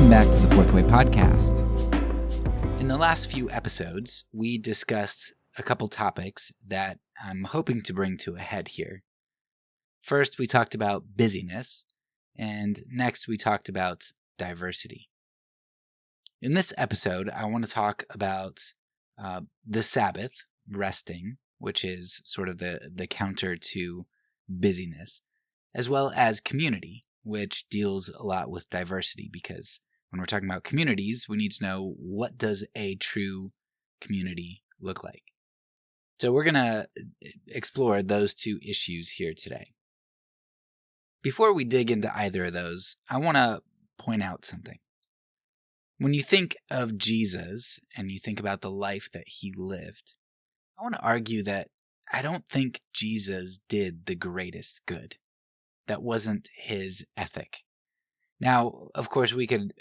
Welcome back to the Fourth Way Podcast. In the last few episodes, we discussed a couple topics that I'm hoping to bring to a head here. First, we talked about busyness, and next we talked about diversity. In this episode, I want to talk about the Sabbath, resting, which is sort of the counter to busyness, as well as community, which deals a lot with diversity, because when we're talking about communities, we need to know, what does a true community look like? So we're going to explore those two issues here today. Before we dig into either of those, I want to point out something. When you think of Jesus and you think about the life that he lived, I want to argue that I don't think Jesus did the greatest good. That wasn't his ethic. Now, of course, we could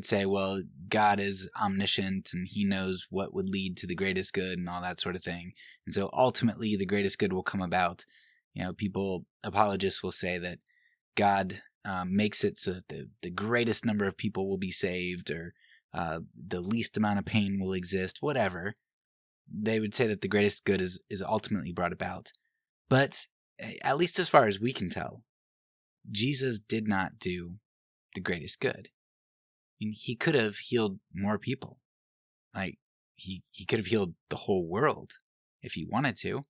say, well, God is omniscient and he knows what would lead to the greatest good and all that sort of thing. And so ultimately the greatest good will come about. Apologists will say that God makes it so that the greatest number of people will be saved, or the least amount of pain will exist, whatever. They would say that the greatest good is ultimately brought about. But at least as far as we can tell, Jesus did not do the greatest good. I mean, he could have healed more people. Like, he could have healed the whole world if he wanted to.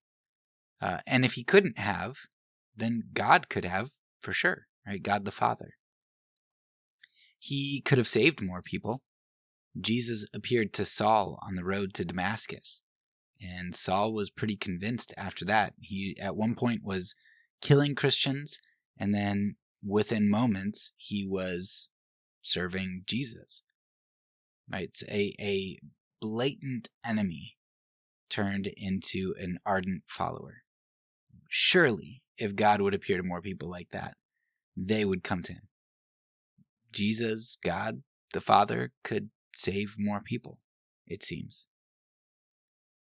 And if he couldn't have, then God could have, for sure, right? God the Father. He could have saved more people. Jesus appeared to Saul on the road to Damascus, and Saul was pretty convinced after that. He, at one point, was killing Christians, and then within moments, he was serving Jesus. Right? It's a blatant enemy turned into an ardent follower. Surely, if God would appear to more people like that, they would come to him. Jesus, God, the Father, could save more people, it seems.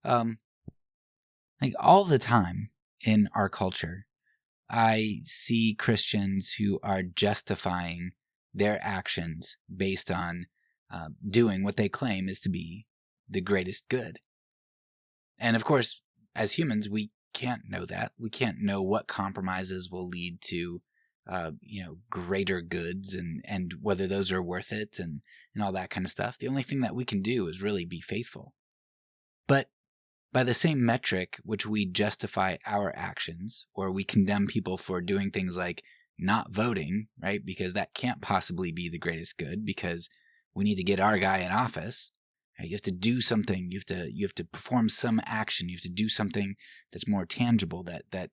Like all the time in our culture, I see Christians who are justifying their actions based on doing what they claim is to be the greatest good. And of course, as humans, we can't know that. We can't know what compromises will lead to greater goods and whether those are worth it and all that kind of stuff. The only thing that we can do is really be faithful. But by the same metric which we justify our actions, or we condemn people for doing things like not voting, right? Because that can't possibly be the greatest good, because we need to get our guy in office. Right? You have to do something. You have to perform some action. You have to do something that's more tangible, that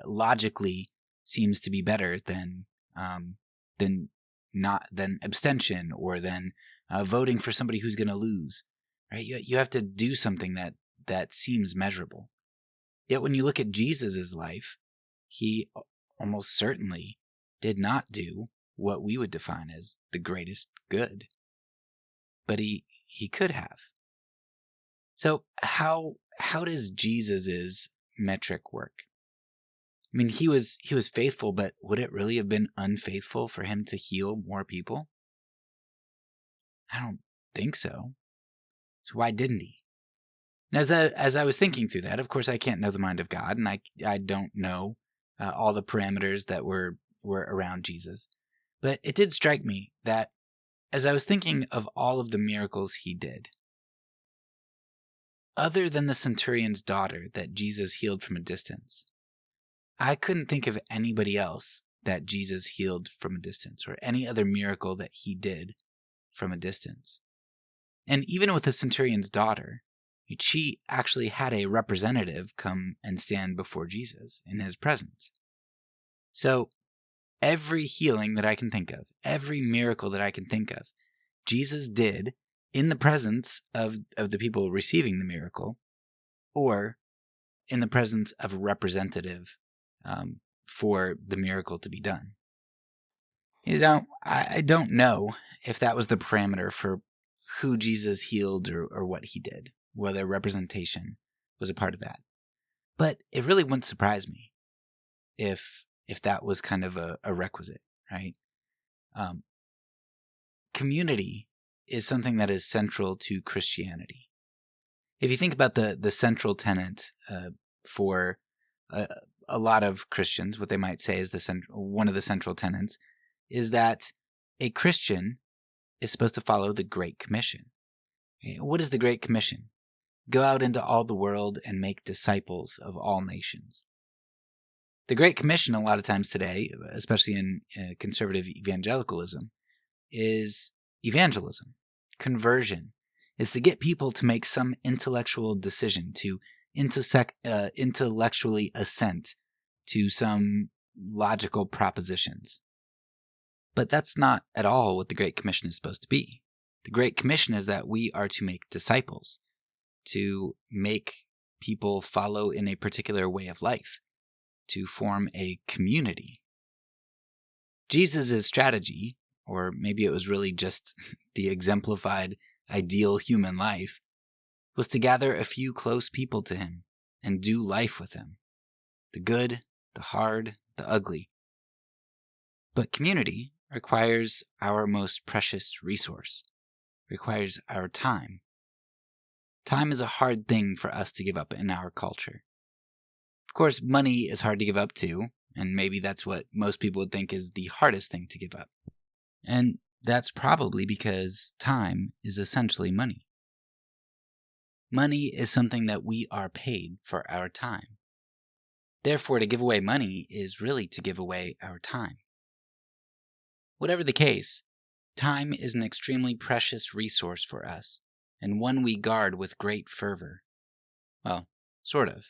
logically seems to be better than abstention, or than voting for somebody who's going to lose. Right? You have to do something that seems measurable. Yet when you look at Jesus' life, he almost certainly did not do what we would define as the greatest good. But he could have. So how does Jesus' metric work? I mean, he was faithful, but would it really have been unfaithful for him to heal more people? I don't think so. So why didn't he? And as I was thinking through that, of course, I can't know the mind of God, and I don't know all the parameters that were around Jesus. But it did strike me that as I was thinking of all of the miracles he did, other than the centurion's daughter that Jesus healed from a distance, I couldn't think of anybody else that Jesus healed from a distance, or any other miracle that he did from a distance. And even with the centurion's daughter, she actually had a representative come and stand before Jesus in his presence. So every healing that I can think of, every miracle that I can think of, Jesus did in the presence of the people receiving the miracle, or in the presence of a representative for the miracle to be done. I don't know if that was the parameter for who Jesus healed or what he did, whether representation was a part of that. But it really wouldn't surprise me if that was kind of a requisite, right? community is something that is central to Christianity. If you think about the central tenet for a lot of Christians, what they might say is one of the central tenets is that a Christian is supposed to follow the Great Commission. What is the Great Commission? Go out into all the world and make disciples of all nations. The Great Commission, a lot of times today, especially in conservative evangelicalism, is evangelism. Conversion is to get people to make some intellectual decision, to intellectually assent to some logical propositions. But that's not at all what the Great Commission is supposed to be. The Great Commission is that we are to make disciples, to make people follow in a particular way of life, to form a community. Jesus' strategy, or maybe it was really just the exemplified ideal human life, was to gather a few close people to him and do life with them. The good, the hard, the ugly. But community requires our most precious resource, requires our time. Time is a hard thing for us to give up in our culture. Of course, money is hard to give up too, and maybe that's what most people would think is the hardest thing to give up. And that's probably because time is essentially money. Money is something that we are paid for our time. Therefore, to give away money is really to give away our time. Whatever the case, time is an extremely precious resource for us, and one we guard with great fervor. Well, sort of.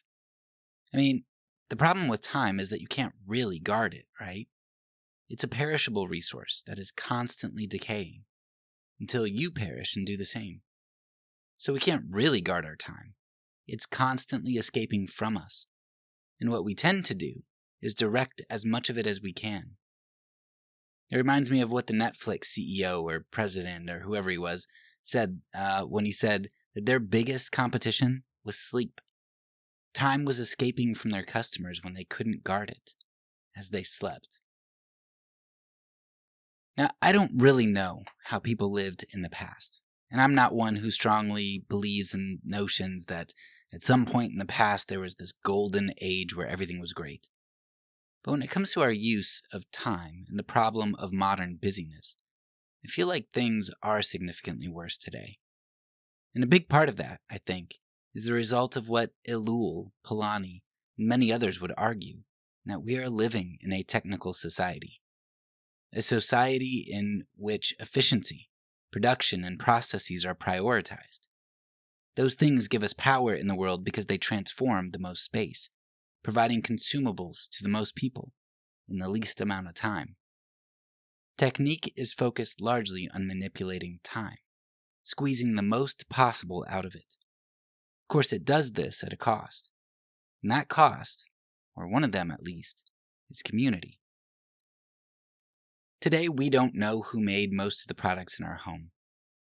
I mean, the problem with time is that you can't really guard it, right? It's a perishable resource that is constantly decaying until you perish and do the same. So we can't really guard our time. It's constantly escaping from us. And what we tend to do is direct as much of it as we can. It reminds me of what the Netflix CEO or president or whoever he was said when he said that their biggest competition was sleep. Time was escaping from their customers when they couldn't guard it as they slept. Now, I don't really know how people lived in the past, and I'm not one who strongly believes in notions that at some point in the past there was this golden age where everything was great. But when it comes to our use of time and the problem of modern busyness, I feel like things are significantly worse today. And a big part of that, I think, is the result of what Ellul, Polanyi, and many others would argue, that we are living in a technical society. A society in which efficiency, production, and processes are prioritized. Those things give us power in the world because they transform the most space, providing consumables to the most people in the least amount of time. Technique is focused largely on manipulating time, squeezing the most possible out of it. Of course, it does this at a cost. And that cost, or one of them at least, is community. Today, we don't know who made most of the products in our home.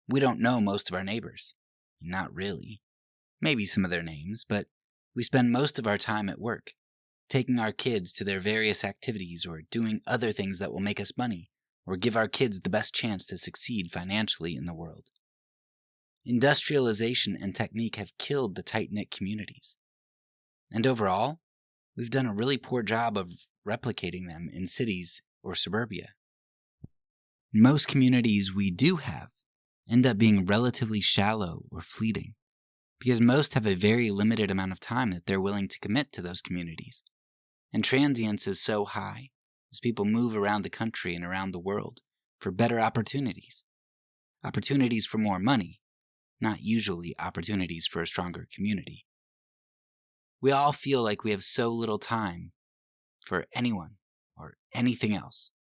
We don't know most of our neighbors. Not really. Maybe some of their names, but we spend most of our time at work, taking our kids to their various activities or doing other things that will make us money or give our kids the best chance to succeed financially in the world. Industrialization and technique have killed the tight-knit communities. And overall, we've done a really poor job of replicating them in cities or suburbia. Most communities we do have end up being relatively shallow or fleeting, because most have a very limited amount of time that they're willing to commit to those communities. And transience is so high as people move around the country and around the world for better opportunities. Opportunities for more money, not usually opportunities for a stronger community. We all feel like we have so little time for anyone or anything else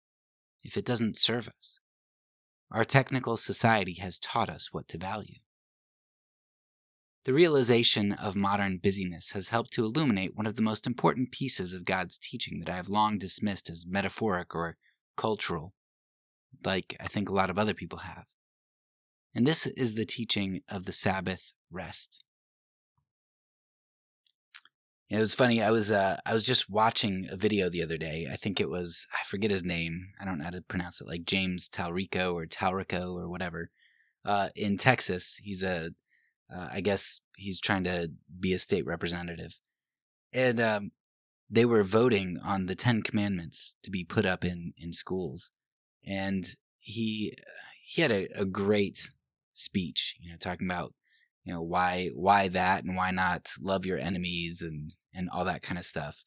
if it doesn't serve us. Our technical society has taught us what to value. The realization of modern busyness has helped to illuminate one of the most important pieces of God's teaching that I have long dismissed as metaphoric or cultural, like I think a lot of other people have. And this is the teaching of the Sabbath rest. It was funny. I was just watching a video the other day. I think it was, I forget his name. I don't know how to pronounce it, like James Talrico or whatever. In Texas, he's I guess he's trying to be a state representative. And they were voting on the 10 Commandments to be put up in schools. And he had a great speech, talking about, why that and why not love your enemies and all that kind of stuff.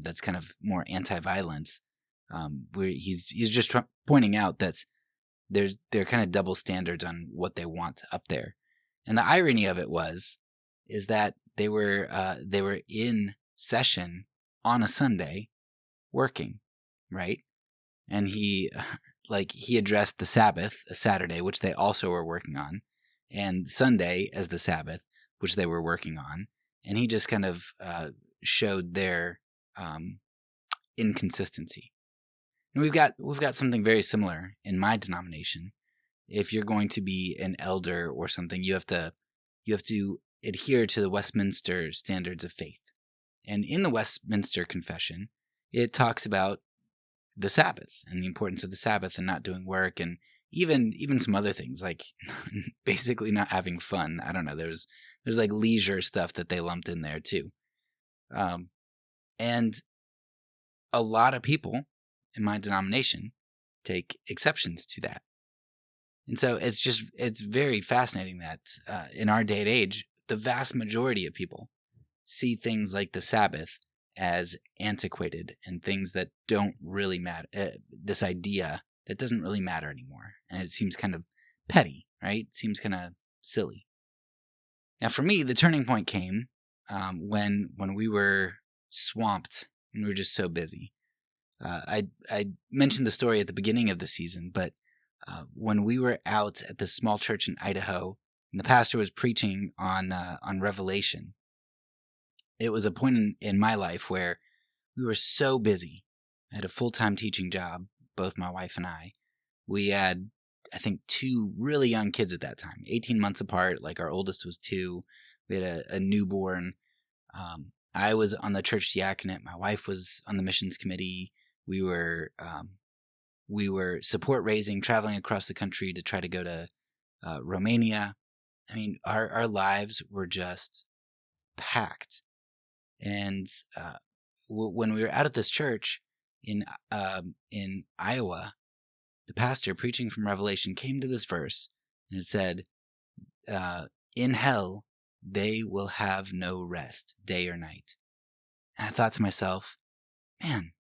That's kind of more anti-violence. Where he's just pointing out that there are kind of double standards on what they want up there. And the irony of it is that they were in session on a Sunday working, right? And he addressed the Sabbath, a Saturday, which they also were working on, and Sunday as the Sabbath, which they were working on. And he just kind of showed their inconsistency. And we've got something very similar in my denomination. If you're going to be an elder or something, you have to adhere to the Westminster Standards of Faith. And in the Westminster Confession, it talks about the Sabbath and the importance of the Sabbath and not doing work, and even some other things like basically not having fun. I don't know. There's like leisure stuff that they lumped in there too. And a lot of people in my denomination take exceptions to that. And so it's very fascinating that in our day and age, the vast majority of people see things like the Sabbath as antiquated and things that don't really matter. This idea that doesn't really matter anymore. And it seems kind of petty, right? It seems kind of silly. Now for me, the turning point came when we were swamped and we were just so busy. I mentioned the story at the beginning of the season, but when we were out at this small church in Idaho, and the pastor was preaching on Revelation, it was a point in my life where we were so busy. I had a full-time teaching job, both my wife and I. We had, I think, 2 really young kids at that time, 18 months apart. Like our oldest was 2. We had a newborn. I was on the church diaconate. My wife was on the missions committee. We were support raising, traveling across the country to try to go to Romania. I mean, our lives were just packed. And when we were out at this church in Iowa, the pastor preaching from Revelation came to this verse, and it said, in hell, they will have no rest, day or night. And I thought to myself, man,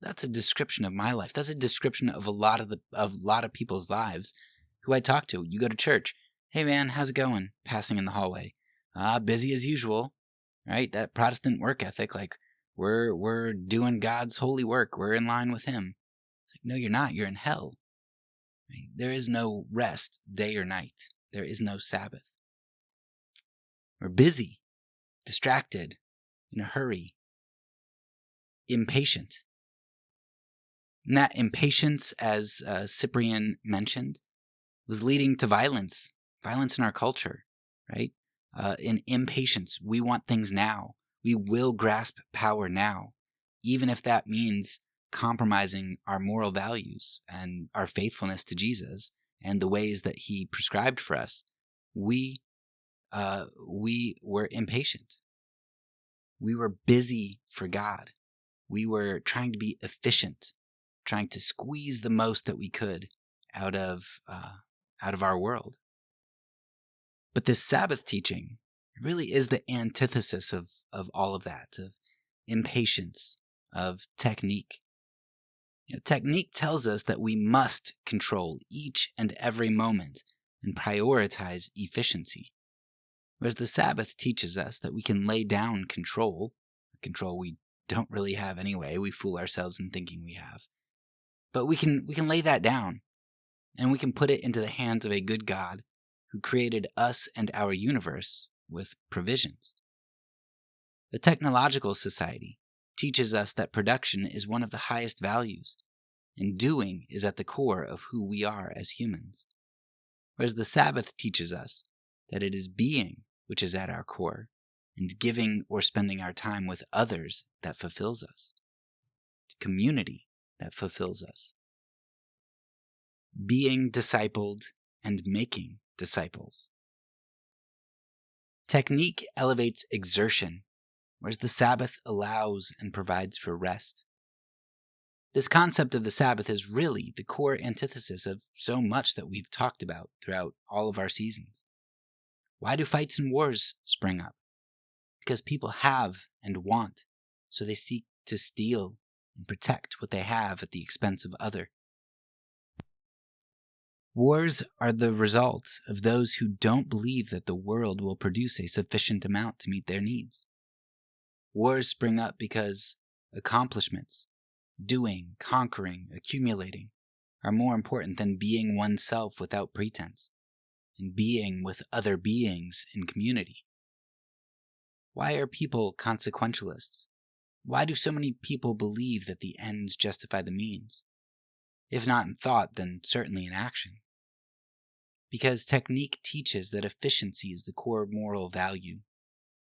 that's a description of my life. That's a description of a lot of people's lives who I talk to. You go to church. Hey man, how's it going? Passing in the hallway. Busy as usual, right? That Protestant work ethic, like we're doing God's holy work. We're in line with Him. It's like, no, you're not. You're in hell. Right? There is no rest, day or night. There is no Sabbath. We're busy, distracted, in a hurry, impatient. And that impatience, as Cyprian mentioned, was leading to violence in our culture, right? In impatience, we want things now. We will grasp power now, even if that means compromising our moral values and our faithfulness to Jesus and the ways that He prescribed for us. We were impatient. We were busy for God. We were trying to be efficient, trying to squeeze the most that we could out of our world. But this Sabbath teaching really is the antithesis of all of that, of impatience, of technique. Technique tells us that we must control each and every moment and prioritize efficiency. Whereas the Sabbath teaches us that we can lay down control we don't really have anyway. We fool ourselves in thinking we have. But we can lay that down, and we can put it into the hands of a good God who created us and our universe with provisions. The technological society teaches us that production is one of the highest values, and doing is at the core of who we are as humans. Whereas the Sabbath teaches us that it is being which is at our core, and giving or spending our time with others that fulfills us. It's community that fulfills us. Being discipled and making disciples. Technique elevates exertion, whereas the Sabbath allows and provides for rest. This concept of the Sabbath is really the core antithesis of so much that we've talked about throughout all of our seasons. Why do fights and wars spring up? Because people have and want, so they seek to steal and protect what they have at the expense of others. Wars are the result of those who don't believe that the world will produce a sufficient amount to meet their needs. Wars spring up because accomplishments, doing, conquering, accumulating, are more important than being oneself without pretense, and being with other beings in community. Why are people consequentialists? Why do so many people believe that the ends justify the means? If not in thought, then certainly in action. Because technique teaches that efficiency is the core moral value.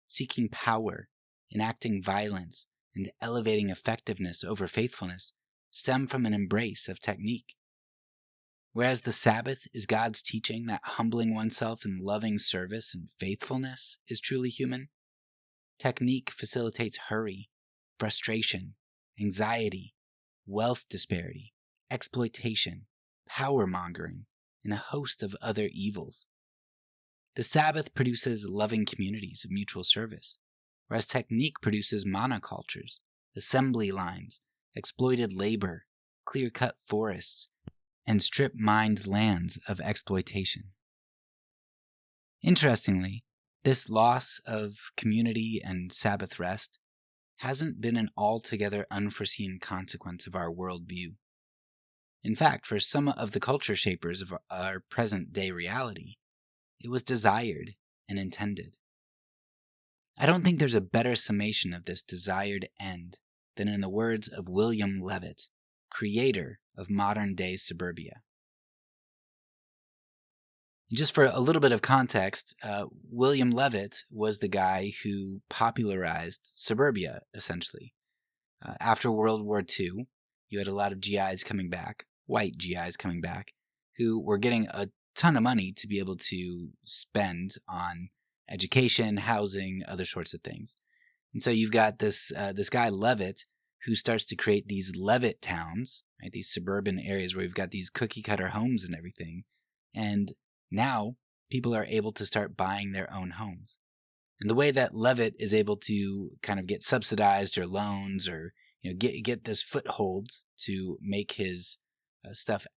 Seeking power, enacting violence, and elevating effectiveness over faithfulness stem from an embrace of technique. Whereas the Sabbath is God's teaching that humbling oneself in loving service and faithfulness is truly human, technique facilitates hurry, frustration, anxiety, wealth disparity, exploitation, power-mongering, and a host of other evils. The Sabbath produces loving communities of mutual service, whereas technique produces monocultures, assembly lines, exploited labor, clear-cut forests, and strip-mined lands of exploitation. Interestingly, this loss of community and Sabbath rest hasn't been an altogether unforeseen consequence of our worldview. In fact, for some of the culture shapers of our present-day reality, it was desired and intended. I don't think there's a better summation of this desired end than in the words of William Levitt, creator of modern-day suburbia. Just for a little bit of context, William Levitt was the guy who popularized suburbia, essentially. After World War II, you had a lot of GIs coming back, white GIs coming back, who were getting a ton of money to be able to spend on education, housing, other sorts of things. And so you've got this guy Levitt who starts to create these Levitt towns, right? These suburban areas where you've got these cookie cutter homes and everything. And now people are able to start buying their own homes. And the way that Levitt is able to kind of get subsidized or loans or get this foothold to make his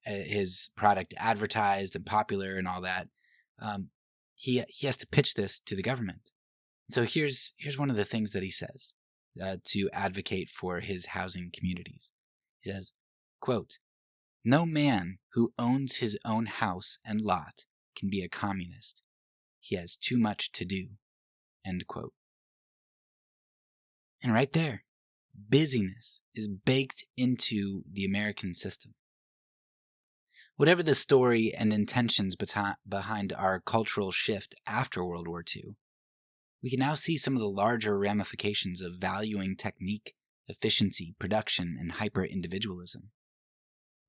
his product advertised and popular and all that, he has to pitch this to the government. So here's one of the things that he says to advocate for his housing communities. He says, quote, "No man who owns his own house and lot can be a communist. He has too much to do." End quote. And right there, busyness is baked into the American system. Whatever the story and intentions behind our cultural shift after World War II, we can now see some of the larger ramifications of valuing technique, efficiency, production, and hyper-individualism.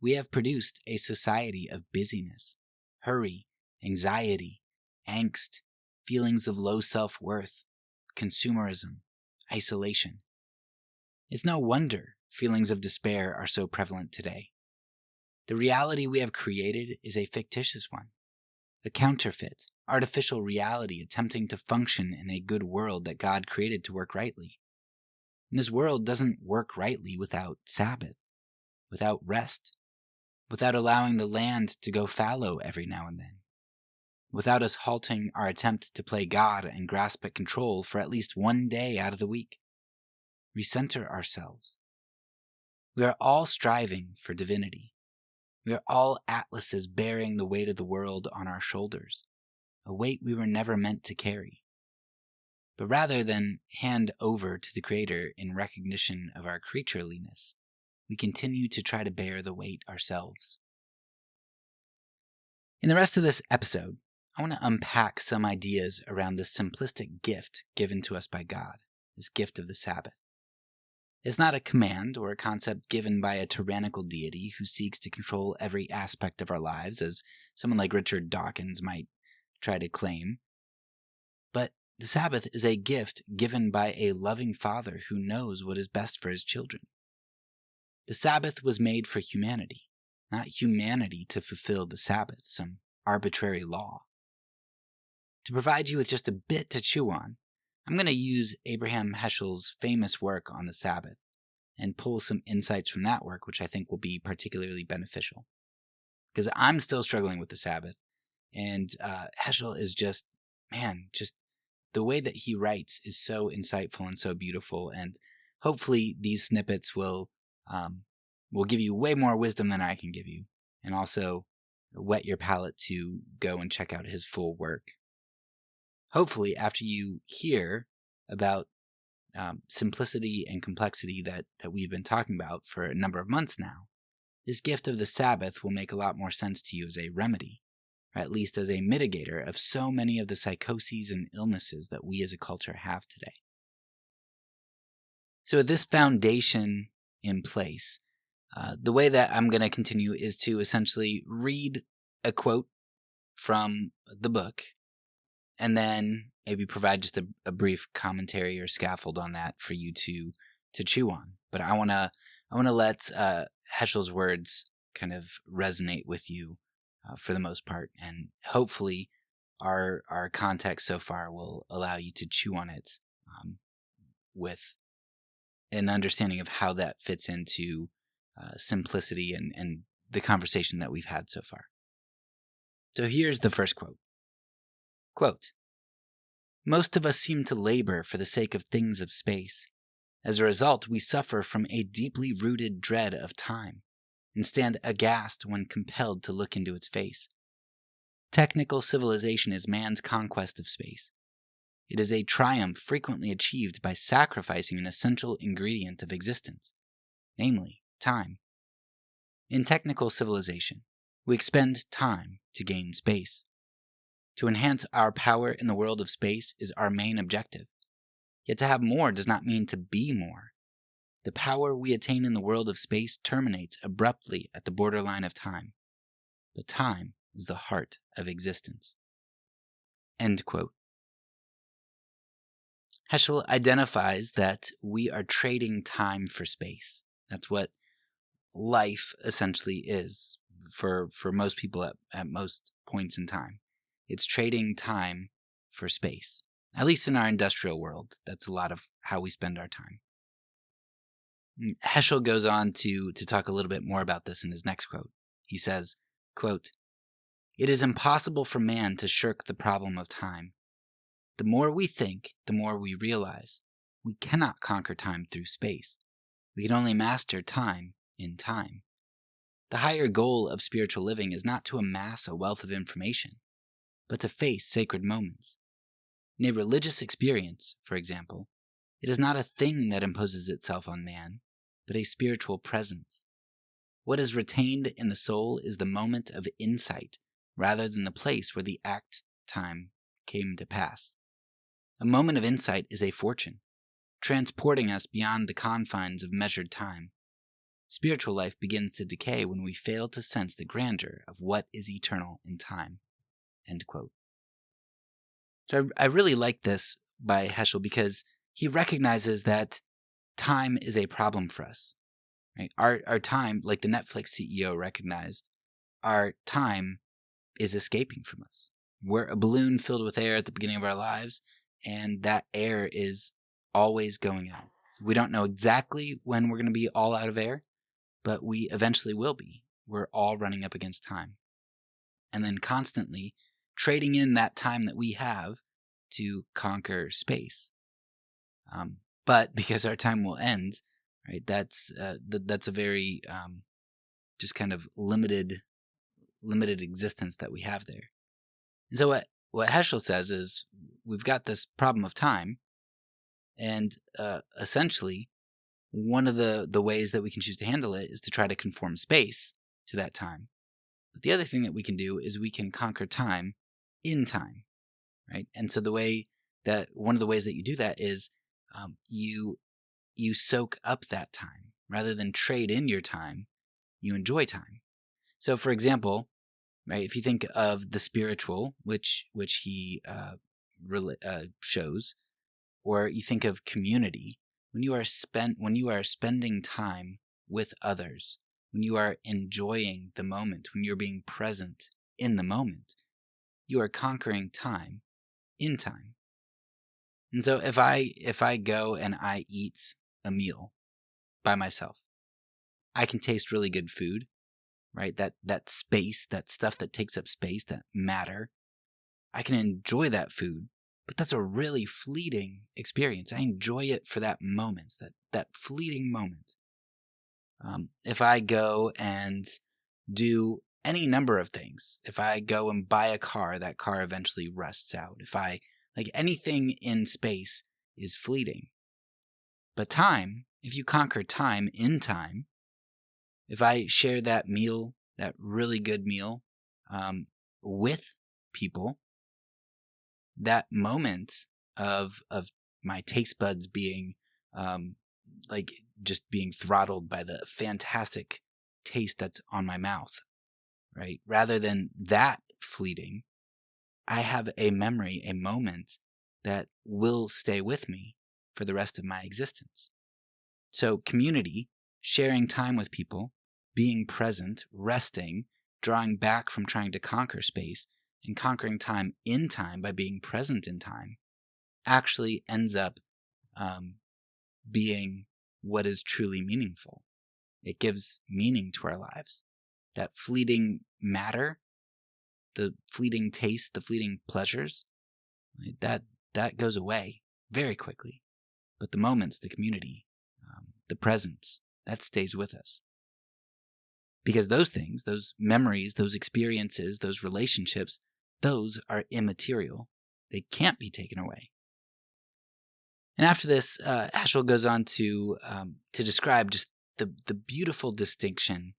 We have produced a society of busyness, hurry, anxiety, angst, feelings of low self-worth, consumerism, isolation. It's no wonder feelings of despair are so prevalent today. The reality we have created is a fictitious one, a counterfeit, artificial reality attempting to function in a good world that God created to work rightly. And this world doesn't work rightly without Sabbath, without rest, without allowing the land to go fallow every now and then, without us halting our attempt to play God and grasp at control for at least one day out of the week. Recenter ourselves. We are all striving for divinity. We are all atlases bearing the weight of the world on our shoulders, a weight we were never meant to carry. But rather than hand over to the Creator in recognition of our creatureliness, we continue to try to bear the weight ourselves. In the rest of this episode, I want to unpack some ideas around this simplistic gift given to us by God, this gift of the Sabbath. It's not a command or a concept given by a tyrannical deity who seeks to control every aspect of our lives, as someone like Richard Dawkins might try to claim. But the Sabbath is a gift given by a loving Father who knows what is best for his children. The Sabbath was made for humanity, not humanity to fulfill the Sabbath, some arbitrary law. To provide you with just a bit to chew on, I'm going to use Abraham Heschel's famous work on the Sabbath and pull some insights from that work, which I think will be particularly beneficial. Because I'm still struggling with the Sabbath, and Heschel is just the way that he writes is so insightful and so beautiful, and hopefully these snippets will give you way more wisdom than I can give you, and also whet your palate to go and check out his full work. Hopefully, after you hear about simplicity and complexity that we've been talking about for a number of months now, this gift of the Sabbath will make a lot more sense to you as a remedy, or at least as a mitigator of so many of the psychoses and illnesses that we as a culture have today. So with this foundation in place, the way that I'm going to continue is to essentially read a quote from the book, and then maybe provide just a brief commentary or scaffold on that for you to chew on. But I want to let Heschel's words kind of resonate with you for the most part, and hopefully our context so far will allow you to chew on it with an understanding of how that fits into simplicity and the conversation that we've had so far. So here's the first quote. Quote, "Most of us seem to labor for the sake of things of space. As a result, we suffer from a deeply rooted dread of time and stand aghast when compelled to look into its face. Technical civilization is man's conquest of space. It is a triumph frequently achieved by sacrificing an essential ingredient of existence, namely, time. In technical civilization, we expend time to gain space. To enhance our power in the world of space is our main objective. Yet to have more does not mean to be more. The power we attain in the world of space terminates abruptly at the borderline of time. But time is the heart of existence." End quote. Heschel identifies that we are trading time for space. That's what life essentially is for most people at most points in time. It's trading time for space. At least in our industrial world, that's a lot of how we spend our time. Heschel goes on to talk a little bit more about this in his next quote. He says, quote, "It is impossible for man to shirk the problem of time. The more we think, the more we realize. We cannot conquer time through space. We can only master time in time. The higher goal of spiritual living is not to amass a wealth of information, but to face sacred moments. In a religious experience, for example, it is not a thing that imposes itself on man, but a spiritual presence. What is retained in the soul is the moment of insight rather than the place where the act time came to pass. A moment of insight is a fortune, transporting us beyond the confines of measured time. Spiritual life begins to decay when we fail to sense the grandeur of what is eternal in time." End quote. So I really like this by Heschel because he recognizes that time is a problem for us. Right? Our time, like the Netflix CEO recognized, our time is escaping from us. We're a balloon filled with air at the beginning of our lives, and that air is always going out. We don't know exactly when we're going to be all out of air, but we eventually will be. We're all running up against time. And then constantly trading in that time that we have to conquer space. But because our time will end, right? That's a very just kind of limited existence that we have there. And so what Heschel says is we've got this problem of time, and essentially one of the ways that we can choose to handle it is to try to conform space to that time. But the other thing that we can do is we can conquer time in time, right? And so one of the ways that you do that is you soak up that time. Rather than trade in your time, you enjoy time. So, for example, right, if you think of the spiritual, which he shows, or you think of community, when you are spending time with others, when you are enjoying the moment, when you're being present in the moment, you are conquering time in time. And so if I go and I eat a meal by myself, I can taste really good food, right? That space, that stuff that takes up space, that matter. I can enjoy that food, but that's a really fleeting experience. I enjoy it for that moment, that fleeting moment. If I go and do any number of things, if I go and buy a car, that car eventually rusts out. Anything in space is fleeting. But time, if you conquer time in time, if I share that meal, that really good meal, with people, that moment of my taste buds being just being throttled by the fantastic taste that's on my mouth, right? Rather than that fleeting, I have a memory, a moment that will stay with me for the rest of my existence. So community, sharing time with people, being present, resting, drawing back from trying to conquer space, and conquering time in time by being present in time, actually ends up being what is truly meaningful. It gives meaning to our lives. That fleeting matter, the fleeting taste, the fleeting pleasures, that goes away very quickly. But the moments, the community, the presence, that stays with us. Because those things, those memories, those experiences, those relationships, those are immaterial. They can't be taken away. And after this, Heschel goes on to describe just the beautiful distinction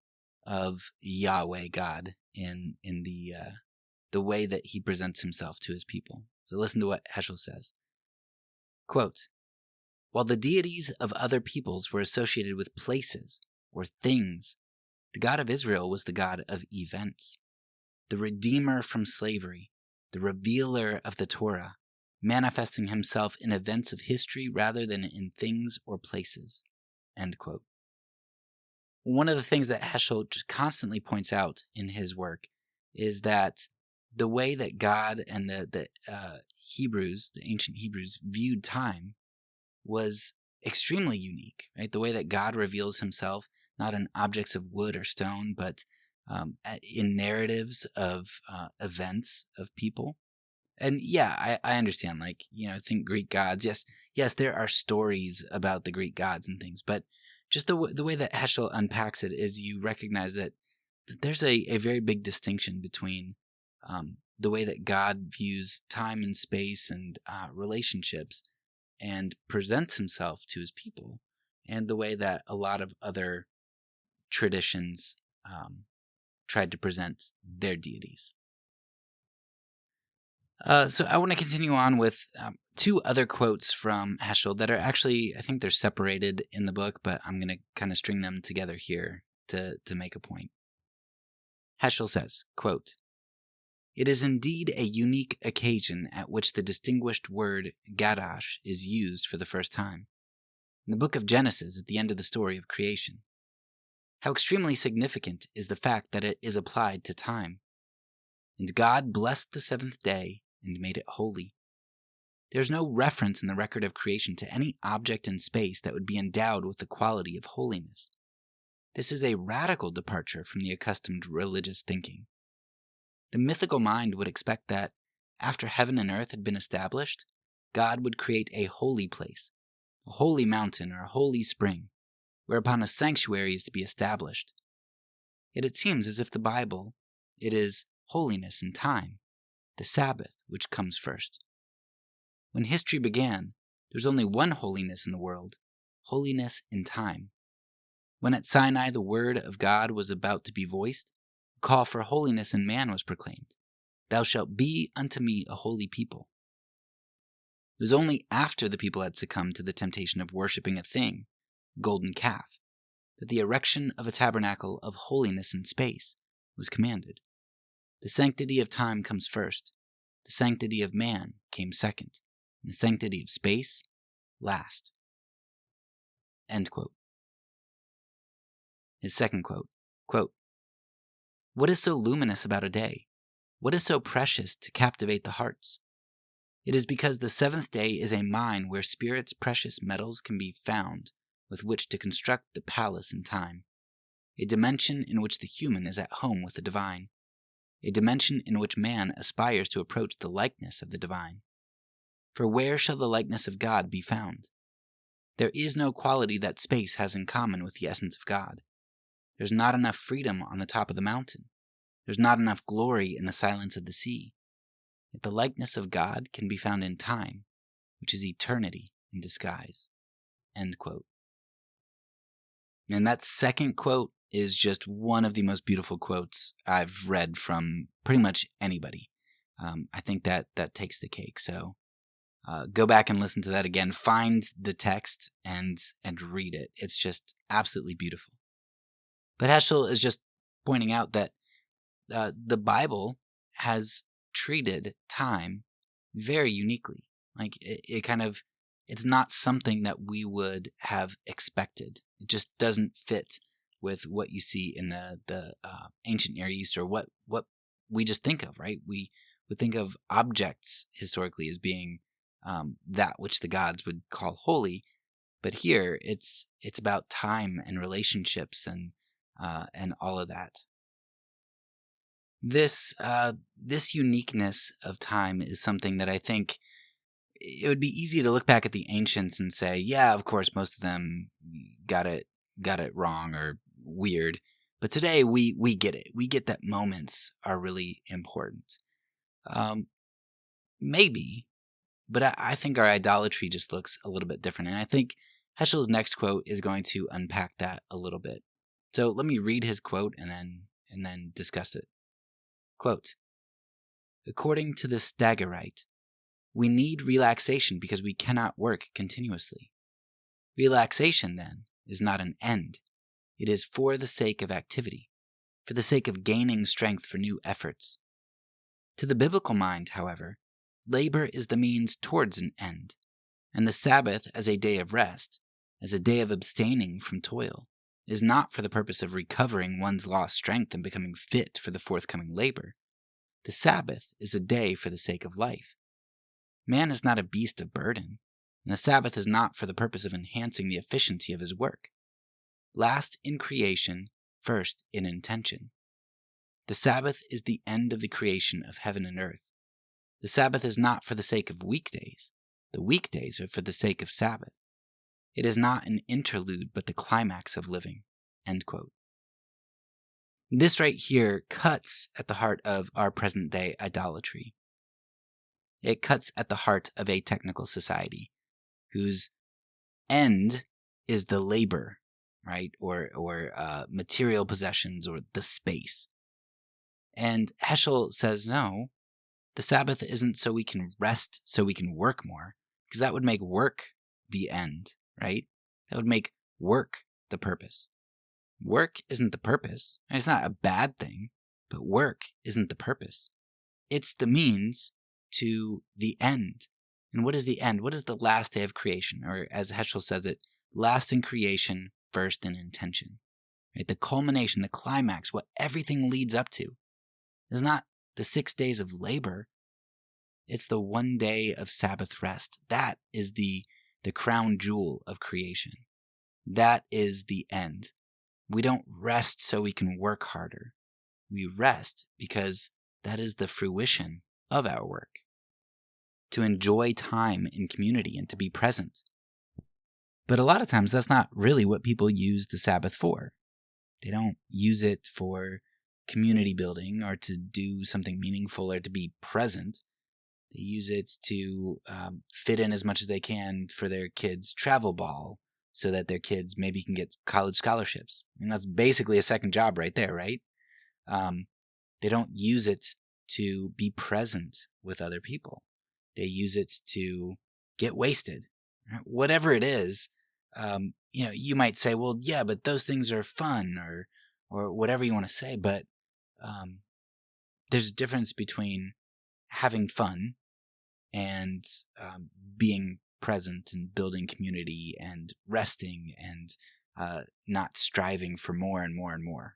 of Yahweh, God, in the way that he presents himself to his people. So listen to what Heschel says. Quote, "While the deities of other peoples were associated with places or things, the God of Israel was the God of events, the Redeemer from slavery, the revealer of the Torah, manifesting himself in events of history rather than in things or places." End quote. One of the things that Heschel just constantly points out in his work is that the way that God and the Hebrews, the ancient Hebrews, viewed time was extremely unique, right? The way that God reveals himself, not in objects of wood or stone, but in narratives of events of people. And yeah, I understand, think Greek gods. Yes, there are stories about the Greek gods and things, but just the way that Heschel unpacks it is you recognize that there's a very big distinction between the way that God views time and space and relationships and presents himself to his people, and the way that a lot of other traditions tried to present their deities. So I want to continue on with two other quotes from Heschel that are actually, I think they're separated in the book, but I'm going to kind of string them together here to make a point. Heschel says, quote, "It is indeed a unique occasion at which the distinguished word gadash is used for the first time. In the book of Genesis, at the end of the story of creation. How extremely significant is the fact that it is applied to time. And God blessed the seventh day and made it holy. There is no reference in the record of creation to any object in space that would be endowed with the quality of holiness. This is a radical departure from the accustomed religious thinking. The mythical mind would expect that, after heaven and earth had been established, God would create a holy place, a holy mountain or a holy spring, whereupon a sanctuary is to be established. Yet it seems as if the Bible, it is holiness and time, the Sabbath, which comes first. When history began, there was only one holiness in the world, holiness in time. When at Sinai the word of God was about to be voiced, a call for holiness in man was proclaimed. Thou shalt be unto me a holy people. It was only after the people had succumbed to the temptation of worshipping a thing, a golden calf, that the erection of a tabernacle of holiness in space was commanded. The sanctity of time comes first, the sanctity of man came second, and the sanctity of space last. End quote. His second quote, quote, What is so luminous about a day? What is so precious to captivate the hearts? It is because the seventh day is a mine where spirit's precious metals can be found with which to construct the palace in time, a dimension in which the human is at home with the divine, a dimension in which man aspires to approach the likeness of the divine. For where shall the likeness of God be found? There is no quality that space has in common with the essence of God. There's not enough freedom on the top of the mountain. There's not enough glory in the silence of the sea. Yet the likeness of God can be found in time, which is eternity in disguise. End quote. And that second quote is just one of the most beautiful quotes I've read from pretty much anybody. I think that takes the cake. So go back and listen to that again. Find the text and read it. It's just absolutely beautiful. But Heschel is just pointing out that the Bible has treated time very uniquely. Like it's not something that we would have expected. It just doesn't fit with what you see in the ancient Near East, or what we just think of, right? We would think of objects historically as being that which the gods would call holy, but here it's about time and relationships and all of that. This uniqueness of time is something that I think it would be easy to look back at the ancients and say, yeah, of course, most of them got it wrong or weird. But today we get it. We get that moments are really important. Maybe, but I think our idolatry just looks a little bit different. And I think Heschel's next quote is going to unpack that a little bit. So let me read his quote and then discuss it. Quote, According to the Stagirite, we need relaxation because we cannot work continuously. Relaxation, then, is not an end. It is for the sake of activity, for the sake of gaining strength for new efforts. To the biblical mind, however, labor is the means towards an end, and the Sabbath as a day of rest, as a day of abstaining from toil, is not for the purpose of recovering one's lost strength and becoming fit for the forthcoming labor. The Sabbath is a day for the sake of life. Man is not a beast of burden, and the Sabbath is not for the purpose of enhancing the efficiency of his work. Last in creation, first in intention. The Sabbath is the end of the creation of heaven and earth. The Sabbath is not for the sake of weekdays. The weekdays are for the sake of Sabbath. It is not an interlude, but the climax of living. End quote. This right here cuts at the heart of our present-day idolatry. It cuts at the heart of a technical society whose end is the labor, right? Or material possessions or the space. And Heschel says, no, the Sabbath isn't so we can rest, so we can work more, because that would make work the end, right? That would make work the purpose. Work isn't the purpose. It's not a bad thing, but work isn't the purpose. It's the means to the end. And what is the end? What is the last day of creation? Or as Heschel says it, last in creation, first in intention. Right? The culmination, the climax, what everything leads up to is not the 6 days of labor. It's the 1 day of Sabbath rest. That is the crown jewel of creation. That is the end. We don't rest so we can work harder. We rest because that is the fruition of our work. To enjoy time in community and to be present. But a lot of times that's not really what people use the Sabbath for. They don't use it for community building or to do something meaningful or to be present. They use it to fit in as much as they can for their kids' travel ball so that their kids maybe can get college scholarships. I mean, that's basically a second job right there, right? They don't use it to be present with other people. They use it to get wasted. Whatever it is, you might say, well, yeah, but those things are fun or whatever you want to say. But there's a difference between having fun and being present and building community and resting and not striving for more and more and more.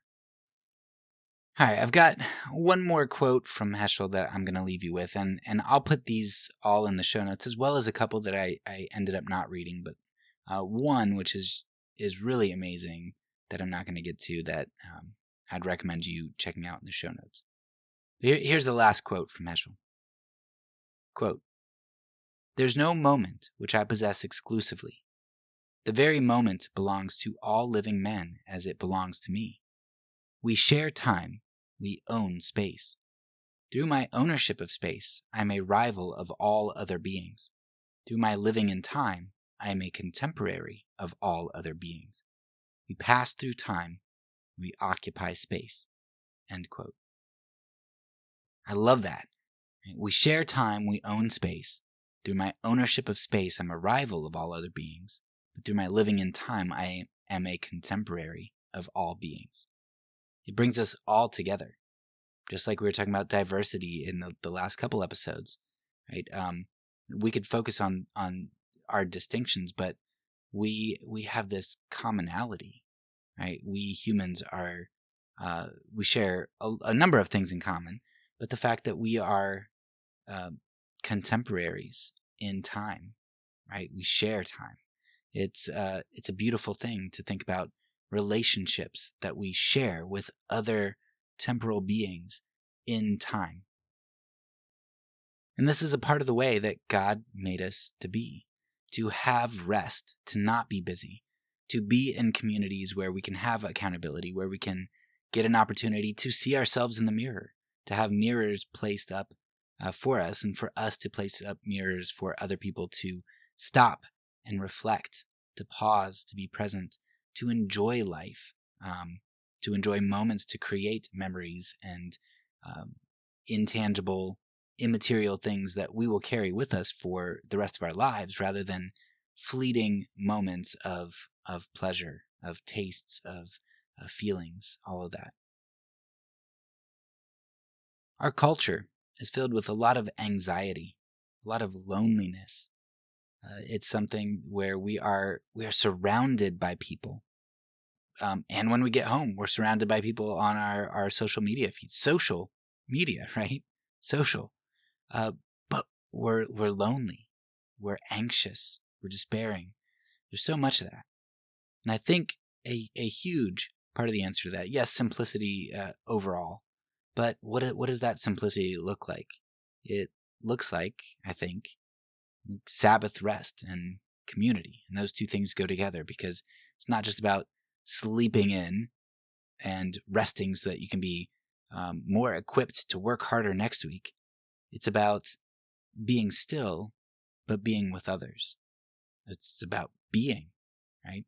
All right, I've got one more quote from Heschel that I'm going to leave you with, and I'll put these all in the show notes, as well as a couple that I ended up not reading, but one which is really amazing that I'm not going to get to that I'd recommend you checking out in the show notes. Here's the last quote from Heschel. Quote, "There's no moment which I possess exclusively. The very moment belongs to all living men as it belongs to me. We share time. We own space. Through my ownership of space, I am a rival of all other beings. Through my living in time, I am a contemporary of all other beings. We pass through time. We occupy space." End quote. I love that. We share time. We own space. Through my ownership of space, I'm a rival of all other beings. But through my living in time, I am a contemporary of all beings. It brings us all together, just like we were talking about diversity in the last couple episodes, right? We could focus on our distinctions, but we have this commonality, right? We humans we share a number of things in common, but the fact that we are contemporaries in time, right? We share time. It's a beautiful thing to think about relationships that we share with other temporal beings in time. And this is a part of the way that God made us to have rest, to not be busy, to be in communities where we can have accountability, where we can get an opportunity to see ourselves in the mirror, to have mirrors placed up for us, and for us to place up mirrors for other people to stop and reflect, to pause, to be present, to enjoy life, to enjoy moments, to create memories and intangible, immaterial things that we will carry with us for the rest of our lives, rather than fleeting moments of pleasure, of tastes, of feelings, all of that. Our culture is filled with a lot of anxiety, a lot of loneliness. It's something where we are surrounded by people. And when we get home, we're surrounded by people on our social media feeds. Social media, right? Social. But we're lonely. We're anxious. We're despairing. There's so much of that. And I think a huge part of the answer to that, yes, simplicity overall. But what does that simplicity look like? It looks like, I think, Sabbath rest and community. And those two things go together, because it's not just about sleeping in and resting so that you can be more equipped to work harder next week. It's about being still, but being with others. It's about being, right?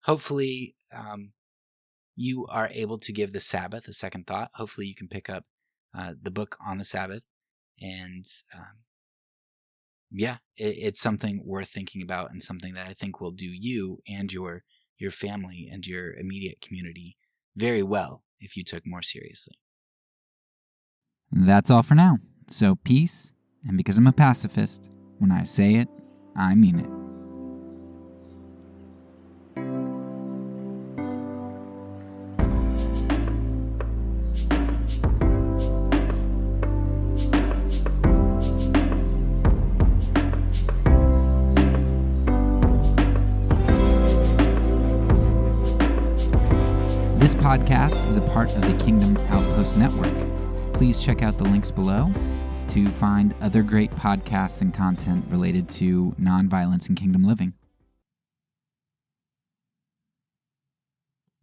Hopefully, you are able to give the Sabbath a second thought. Hopefully you can pick up the book on the Sabbath. And it's something worth thinking about, and something that I think will do you and your family and your immediate community very well if you took more seriously. That's all for now. So peace, and because I'm a pacifist, when I say it, I mean it. This podcast is a part of the Kingdom Outpost Network. Please check out the links below to find other great podcasts and content related to nonviolence and kingdom living.